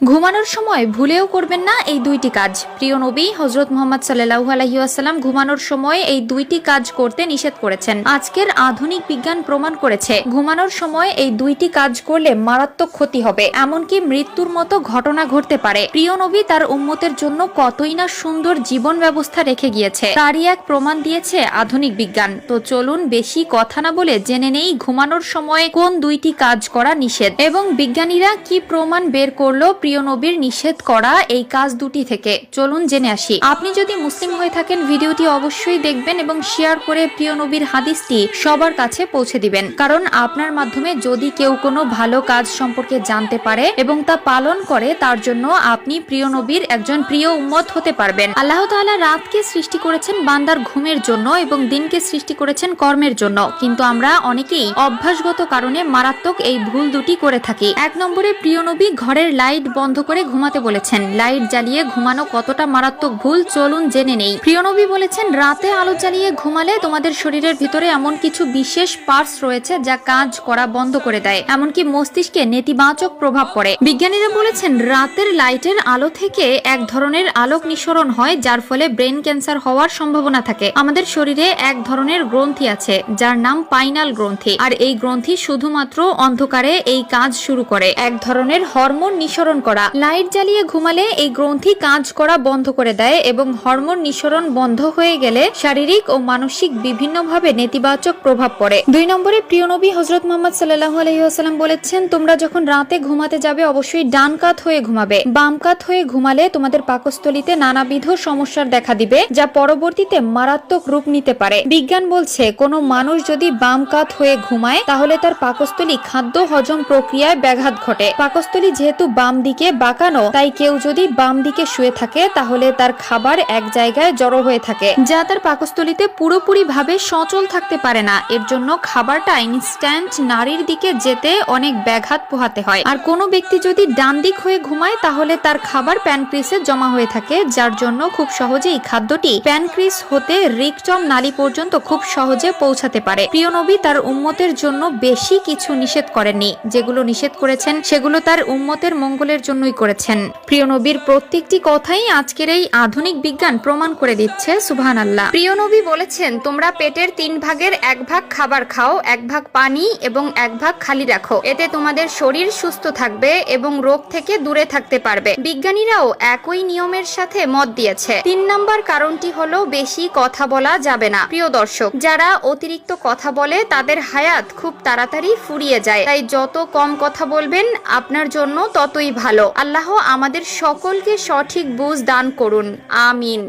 ঘুমানোর সময় ভুলেও করবেন না এই দুইটি কাজ। প্রিয় নবী হযরত মুহাম্মদ সাল্লাল্লাহু আলাইহি ওয়াসাল্লাম ঘুমানোর সময় এই দুইটি কাজ করতে নিষেধ করেছেন। আজকের আধুনিক বিজ্ঞান প্রমাণ করেছে ঘুমানোর সময় এই দুইটি কাজ করলে মারাত্মক ক্ষতি হবে, এমনকি মৃত্যুর মতো ঘটনা ঘটতে পারে। প্রিয় নবী তার উম্মতের জন্য কতই না সুন্দর জীবন ব্যবস্থা রেখে গিয়েছে, তারই এক প্রমাণ দিয়েছে আধুনিক বিজ্ঞান। তো চলুন বেশি কথা না বলে জেনে নেই ঘুমানোর সময় কোন দুইটি কাজ করা নিষেধ এবং বিজ্ঞানীরা কি প্রমাণ বের করলো প্রিয় নবীর নিষেধ করা এই কাজ দুটি থেকে। চলুন জেনে আসি। আপনি যদি মুসলিম হয়ে থাকেন ভিডিওটি অবশ্যই দেখবেন এবং শেয়ার করে প্রিয় নবীর হাদিসটি সবার কাছে পৌঁছে দিবেন, কারণ আপনার মাধ্যমে যদি কেউ কোনো ভালো কাজ সম্পর্কে জানতে পারে এবং তা পালন করে তার জন্য আপনি প্রিয় নবীর একজন প্রিয় উম্মত হতে পারবেন। আল্লাহ তাআলা রাতকে সৃষ্টি করেছেন বান্দার ঘুমের জন্য এবং দিনকে সৃষ্টি করেছেন কর্মের জন্য, কিন্তু আমরা অনেকেই অভ্যাসগত কারণে মারাত্মক এই ভুল দুটি করে থাকি। এক নম্বরে প্রিয় নবী ঘরের লাইট বন্ধ করে ঘুমাতে বলেছেন। লাইট জ্বালিয়ে ঘুমানো কতটা মারাত্মক ভুল চলুন জেনে নেই। প্রিয় নবী বলেছেন রাতে আলো জ্বালিয়ে ঘুমালে তোমাদের শরীরের ভিতরে এমন কিছু বিশেষ পার্টস রয়েছে যা কাজ করা বন্ধ করে দেয়, এমনকি মস্তিষ্কে নেতিবাচক প্রভাব পড়ে। বিজ্ঞানীরা বলেছেন রাতের লাইটের আলো থেকে এক ধরনের আলোক নিঃসরণ হয়, যার ফলে ব্রেন ক্যান্সার হওয়ার সম্ভাবনা থাকে। আমাদের শরীরে এক ধরনের গ্রন্থি আছে যার নাম পাইনাল গ্রন্থি, আর এই গ্রন্থি শুধুমাত্র অন্ধকারে এই কাজ শুরু করে, এক ধরনের হরমোন নিঃসরণ করা। লাইট জ্বালিয়ে ঘুমালে এই গ্রন্থি কাজ করা বন্ধ করে দেয় এবং হরমোন নিঃসরণ বন্ধ হয়ে গেলে শারীরিক ও মানসিক বিভিন্নভাবে নেতিবাচক প্রভাব পড়ে। দুই নম্বরে প্রিয় নবী হযরত মুহাম্মদ সাল্লাল্লাহু আলাইহি ওয়াসাল্লাম বলেছেন তোমরা যখন রাতে ঘুমাতে যাবে অবশ্যই ডান কাত হয়ে ঘুমাবে। বাম কাত হয়ে ঘুমালে তোমাদের পাকস্থলীতে নানাবিধ সমস্যার দেখা দিবে, যা পরবর্তীতে মারাত্মক রূপ নিতে পারে। বিজ্ঞান বলছে কোনো মানুষ যদি বাম কাত হয়ে ঘুমায় তাহলে তার পাকস্থলী খাদ্য হজম প্রক্রিয়ায় ব্যাঘাত ঘটে। পাকস্থলী যেহেতু বাম দিকে বাঁকানো, তাই কেউ যদি বাম দিকে শুয়ে থাকে তাহলে তার খাবার এক জায়গায় জড়ো হয়ে থাকে, যা তার পাকস্থলীতে পুরোপুরি ভাবে সচল থাকতে পারে না। এর জন্য খাবারটা ইনস্ট্যান্ট নারীর দিকে যেতে অনেক ব্যাঘাত পোহাতে হয়। আর কোনো ব্যক্তি যদি ডান দিক হয়ে ঘুমায় তাহলে তার খাবার প্যানক্রিসে জমা হয়ে থাকে, যার জন্য খুব সহজেই খাদ্যটি প্যানক্রিস হতে রিকচম নালী পর্যন্ত খুব সহজে পৌঁছাতে পারে। প্রিয় নবী তার উম্মতের জন্য বেশি কিছু নিষেধ করেননি, যেগুলো নিষেধ করেছেন সেগুলো তার উম্মতের মঙ্গলের জন্যই করেছেন। প্রিয় নবীর প্রত্যেকটি কথাই আজকের এই আধুনিক বিজ্ঞান প্রমাণ করে দিচ্ছে। সুবহানাল্লাহ। প্রিয় নবী বলেছেন তোমরা পেটের 3 ভাগের 1 ভাগ খাবার খাও, 1 ভাগ পানি এবং 1 ভাগ খালি রাখো, এতে তোমাদের শরীর সুস্থ থাকবে এবং রোগ থেকে দূরে থাকতে পারবে। বিজ্ঞানীরাও একই নিয়মের সাথে মত দিয়েছে। 3 নম্বর কারণটি হলো বেশি কথা বলা যাবে না। প্রিয় দর্শক, যারা অতিরিক্ত কথা বলে তাদের হায়াত খুব তাড়াতাড়ি ফুরিয়ে যায়, তাই যত কম কথা বলবেন আপনার জন্য ততই ভালো। আল্লাহ আমাদের সকলকে সঠিক বুঝ দান করুন। আমিন।